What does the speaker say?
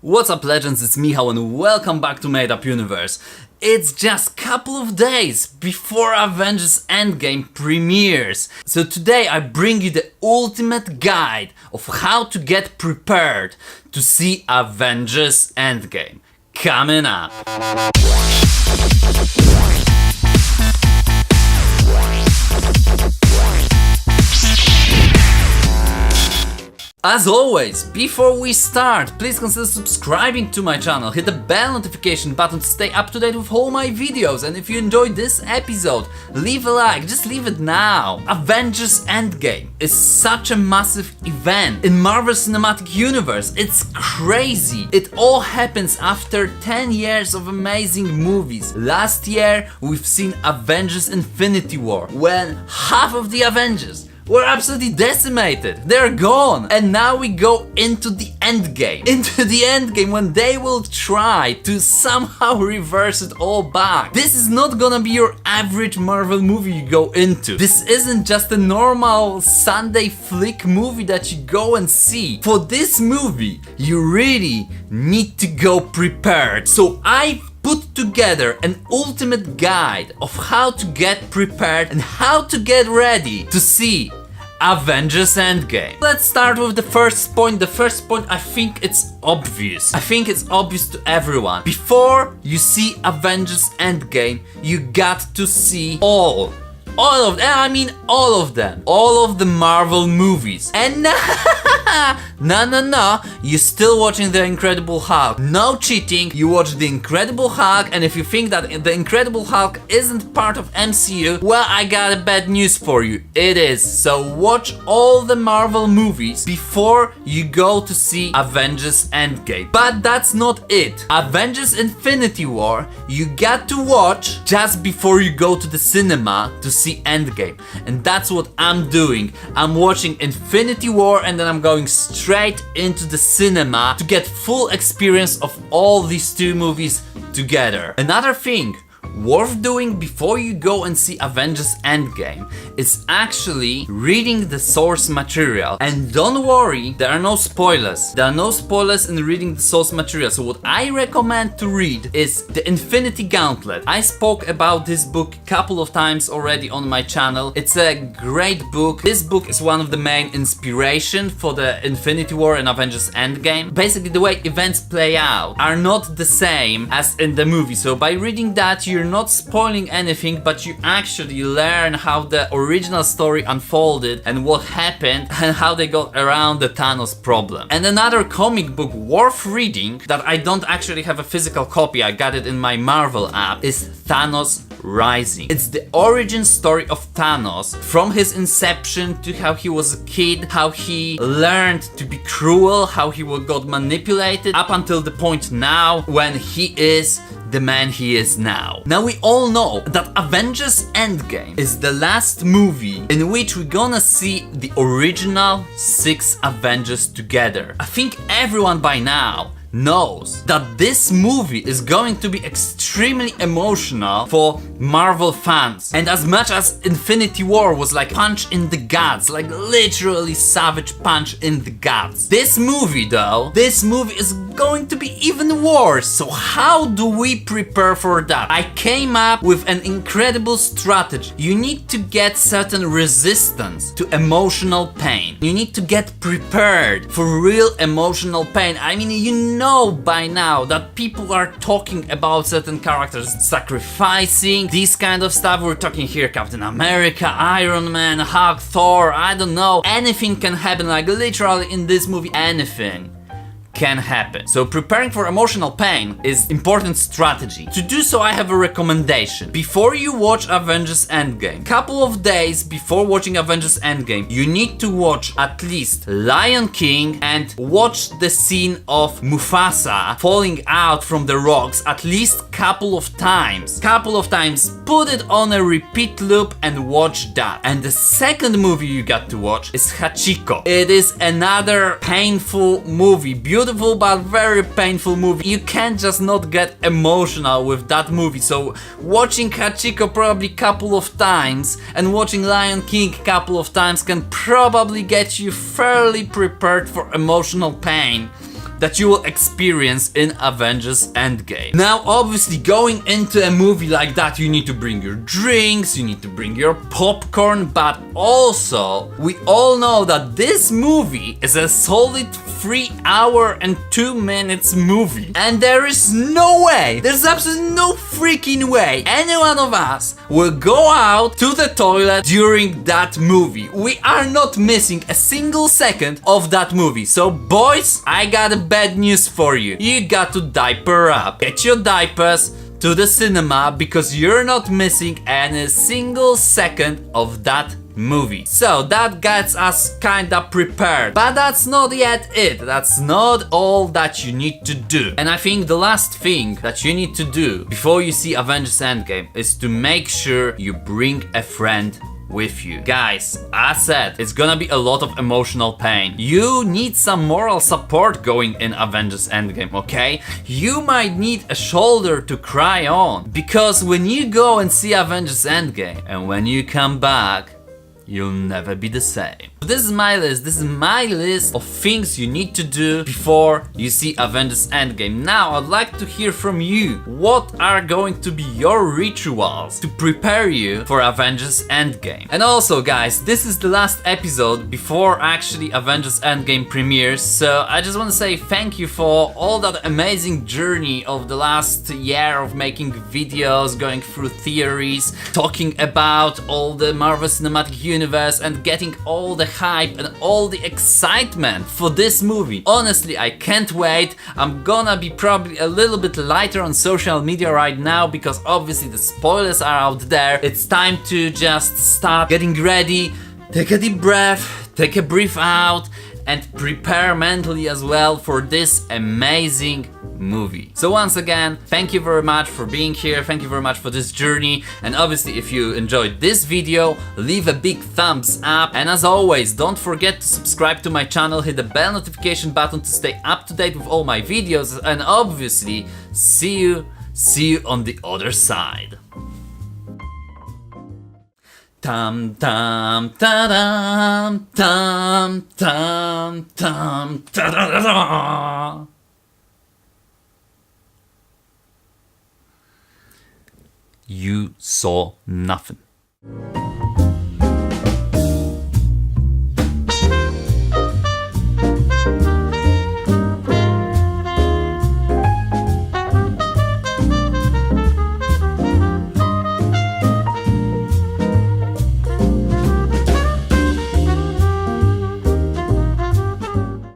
What's up, legends, it's Michał and welcome back to Made Up Universe. It's just a couple of days before Avengers Endgame premieres. So today I bring you the ultimate guide of how to get prepared to see Avengers Endgame. Coming up. As always, before we start, please consider subscribing to my channel, hit the bell notification button to stay up to date with all my videos, and if you enjoyed this episode, leave a like, just leave it now. Avengers Endgame is such a massive event in Marvel Cinematic Universe, it's crazy. It all happens after 10 years of amazing movies. Last year, we've seen Avengers Infinity War, when half of the Avengers were absolutely decimated. They're gone. And now we go into the endgame. Into the endgame when they will try to somehow reverse it all back. This is not gonna be your average Marvel movie you go into. This isn't just a normal Sunday flick movie that you go and see. For this movie, you really need to go prepared. So I've put together an ultimate guide of how to get prepared and how to get ready to see Avengers Endgame. Let's start with the first point. The first point, I think it's obvious. I think it's obvious to everyone. Before you see Avengers Endgame, you got to see all of them. I mean all of them. All of the Marvel movies. And no, you're still watching The Incredible Hulk. No cheating, you watch The Incredible Hulk, and if you think that The Incredible Hulk isn't part of MCU, well, I got a bad news for you. It is. So watch all the Marvel movies before you go to see Avengers Endgame. But that's not it. Avengers Infinity War, you got to watch just before you go to the cinema to see Endgame. And that's what I'm doing. I'm watching Infinity War and then I'm going straight into the cinema to get full experience of all these two movies together. Another thing worth doing before you go and see Avengers Endgame is actually reading the source material. And don't worry, there are no spoilers. There are no spoilers in reading the source material. So what I recommend to read is the Infinity Gauntlet. I spoke about this book a couple of times already on my channel. It's a great book. This book is one of the main inspiration for the Infinity War and Avengers Endgame. Basically, the way events play out are not the same as in the movie. So by reading that, you're not spoiling anything, but you actually learn how the original story unfolded and what happened and how they got around the Thanos problem. And another comic book worth reading that I don't actually have a physical copy, I got it in my Marvel app, is Thanos Rising. It's the origin story of Thanos, from his inception to how he was a kid, how he learned to be cruel, how he got manipulated, up until the point now when he is the man he is now. Now we all know that Avengers Endgame is the last movie in which we're gonna see the original 6 Avengers together. I think everyone by now knows that this movie is going to be extremely emotional for Marvel fans. And as much as Infinity War was like punch in the guts, like literally savage punch in the guts, this movie is going to be even worse. So how do we prepare for that? I came up with an incredible strategy. You need to get certain resistance to emotional pain. You need to get prepared for real emotional pain. I mean, you know by now that people are talking about certain characters sacrificing, this kind of stuff. We're talking here Captain America, Iron Man, Hulk, Thor, I don't know. Anything can happen, like literally in this movie, anything can happen. So preparing for emotional pain is important strategy. To do so, I have a recommendation. Before you watch Avengers Endgame, couple of days before watching Avengers Endgame, you need to watch at least Lion King and watch the scene of Mufasa falling out from the rocks at least couple of times. Put it on a repeat loop and watch that. And the second movie you got to watch is Hachiko. It is another painful movie, beautiful but very painful movie. You can't just not get emotional with that movie. So watching Hachiko probably couple of times and watching Lion King couple of times can probably get you fairly prepared for emotional pain that you will experience in Avengers Endgame. Now, obviously, going into a movie like that, you need to bring your drinks, you need to bring your popcorn, but also, we all know that this movie is a solid 3 hour and 2 minutes movie. And there is no way, there's absolutely no freaking way any one of us will go out to the toilet during that movie. We are not missing a single second of that movie. So boys, I got a bad news for you. You got to diaper up. Get your diapers to the cinema because you're not missing any single second of that movie. So that gets us kinda prepared, but that's not yet it. That's not all that you need to do. And I think the last thing that you need to do before you see Avengers Endgame is to make sure you bring a friend with you. Guys, I said it's gonna be a lot of emotional pain. You need some moral support going in Avengers Endgame, okay? You might need a shoulder to cry on, because when you go and see Avengers Endgame and when you come back, you'll never be the same. This is my list. This is my list of things you need to do before you see Avengers Endgame. Now, I'd like to hear from you. What are going to be your rituals to prepare you for Avengers Endgame? And also, guys, this is the last episode before actually Avengers Endgame premieres. So I just want to say thank you for all that amazing journey of the last year of making videos, going through theories, talking about all the Marvel Cinematic Universe and getting all the hype and all the excitement for this movie. Honestly, I can't wait. I'm gonna be probably a little bit lighter on social media right now because obviously the spoilers are out there. It's time to just start getting ready, take a deep breath, take a breath out, and prepare mentally as well for this amazing movie. So once again, thank you very much for being here, thank you very much for this journey, and obviously if you enjoyed this video, leave a big thumbs up, and as always, don't forget to subscribe to my channel, hit the bell notification button to stay up to date with all my videos, and obviously, see you on the other side. Tam tam ta-dam, tam tam tam ta-da-da-da. You saw nothing.